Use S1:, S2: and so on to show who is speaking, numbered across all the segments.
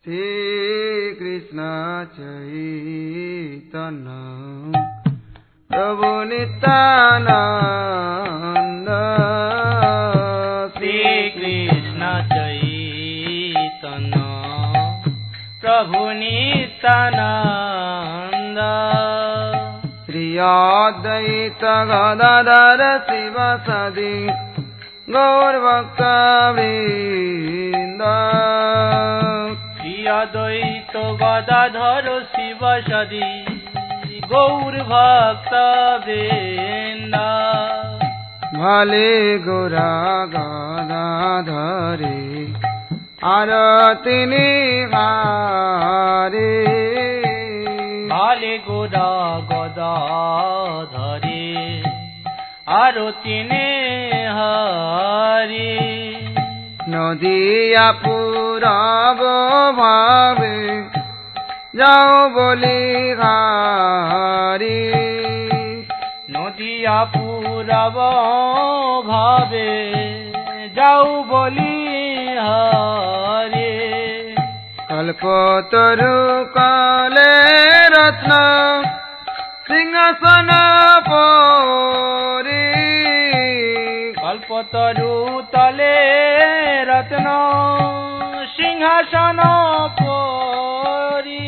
S1: শ্রী কৃষ্ণ চৈতন্য প্রভু নিত্যানন্দ
S2: শ্রী কৃষ্ণ চৈতন্য প্রভু নিত্যানন্দ
S1: শ্রী অদ্বৈত গদাধর শিবাসাদি গৌরভক্তবৃন্দ
S2: শ্রী অদ্বৈত গদাধর শিবাসাদি গৌর ভক্তবৃন্দ
S1: ভালে গোরা গদাধরে আরতি নিহারে
S2: ভালে গোরা গদাধরে আরতি নিহারে
S1: নদিয়া পুরাব ভাবে যাও বলি হারি
S2: নদিয়া পুরাব ভাবে যাও বলি হারে
S1: কল্পতরু কালে রত্ন সিংহাসন পরি
S2: কল্পতরু তলে রত্ন সিংহাসন পরি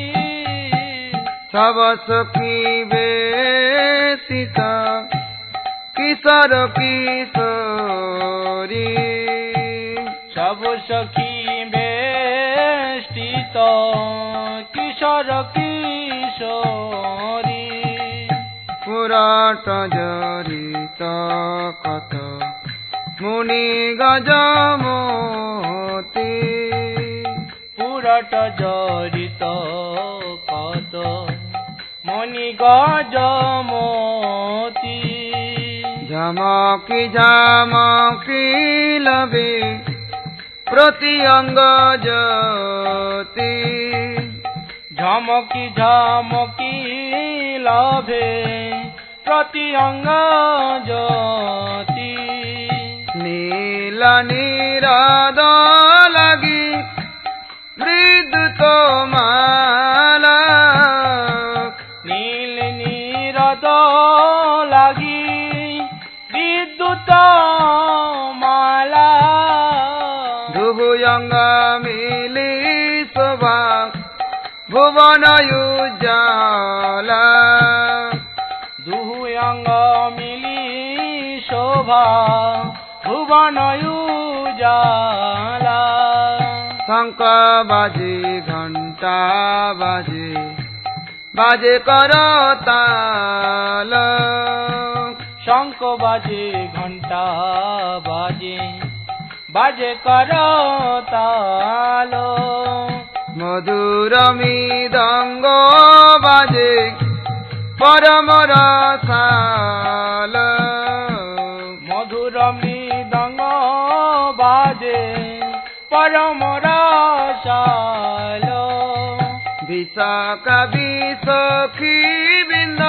S1: সব সখী বেশিত কিশোর কিশোরী
S2: সব সখী বেষ্টিত কিশোর কিশোরী
S1: পুরাট জড়িত কত মুনি গজমতি
S2: পুরট জড়িত কত মণি গজমতি
S1: ঝমকি ঝমকি লবে প্রতি অঙ্গ জ্যোতি
S2: ঝমকি ঝমকি লভে প্রতি অঙ্গ জ্যোতি
S1: নীল নিরাদ লাগি বিদ্যুৎ মালা
S2: নীল নিরদ লাগি বিদ্যুৎ মালা
S1: দুভুজঙ্গ মিলি শোভা ভুবন উজ্জ্বলা
S2: দুহু অঙ্গ মিলি শোভা ভুবন উজালা
S1: শঙ্খ বাজে ঘণ্টা বাজে বাজে করতাল
S2: শঙ্খ বাজে ঘণ্টা বাজে বাজে করতাল
S1: মধুর মৃদঙ্গ বাজে পরম রসাল
S2: মধুর মৃদঙ্গ বাজে পরম রসাল
S1: বিশাখা বিশখী বৃন্দ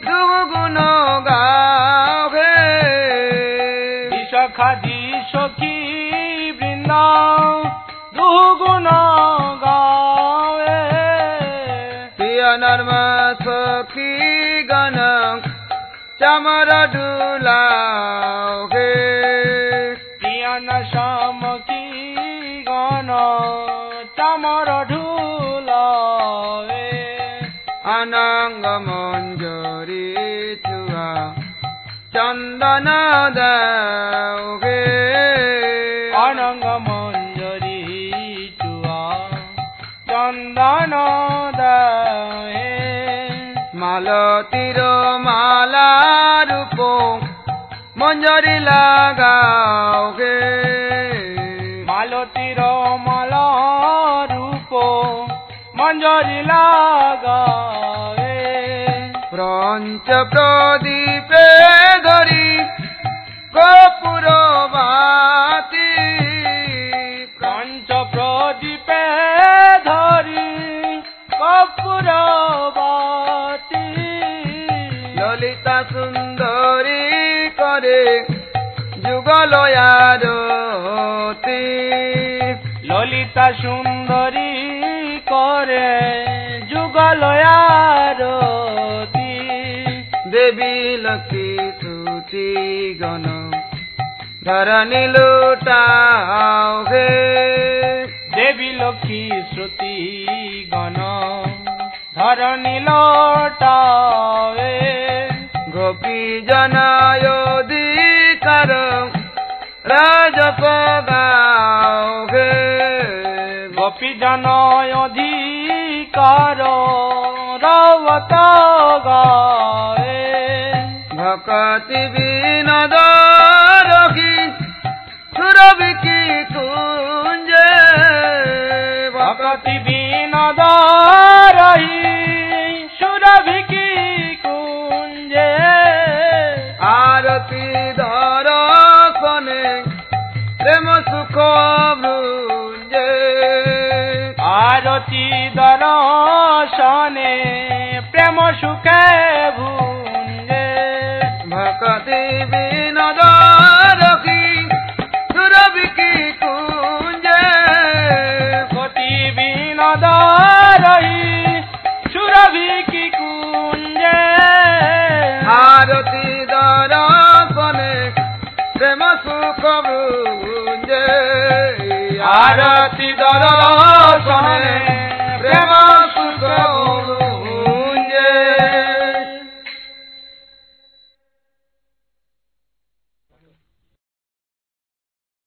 S1: দুগুণ গাহে
S2: বিশাখা সখী বৃন্দ দুগুণ গাবে
S1: প্রিয় নর্ম সখী গণ চামর ডুলাহে
S2: প্রিয়ন সমকি গণ চামর ঢুলাবে
S1: অনঙ্গ মঞ্জরি চুয়া চন্দন দাওহে
S2: অনঙ্গ মঞ্জরি চুয়া চন্দন দাহে
S1: মালতীর মালা রূপ মঞ্জরি লাগাওহে
S2: মালতীর মালা রূপ মঞ্জরি লাগাবে
S1: পঞ্চ প্রদীপে ধরি কপুর বাতি
S2: পঞ্চ প্রদীপে ধরি কপুর বাতি
S1: ললিতা সুন্দরী করে যুগল আরতি
S2: ললিতা ললিতা সুন্দরী করে যুগলয়ারতি
S1: দেবী লক্ষ্মী শ্রুতি গণ ধরণী লুটাও হে
S2: দেবী লক্ষ্মী শ্রুতি গণ ধরণী লোটাবে
S1: গোপী জনায়োধিকার রাজস গাও হে
S2: গোপী জন অধিকার রবত গায়ে
S1: ভকতি বিনোদ রখি সুরভি কি কুঞ্জে
S2: ভকতি বিনোদ রহি সুরভিকি কুঞ্জে
S1: আরতি দর্শনে প্রেম সুখ ভৃঞ্জে
S2: আরতি দর্শনে প্রেম সুখে ভুঞ্জে
S1: ভকতি বিনোদ রখি সুরভি কি কুঞ্জে
S2: ভকতি বিনোদ রহি সুরভিকি কুঞ্জে
S1: আরতি দর্শনে প্রেম সুখ ভৃঞ্জে
S2: আরতি দর্শনে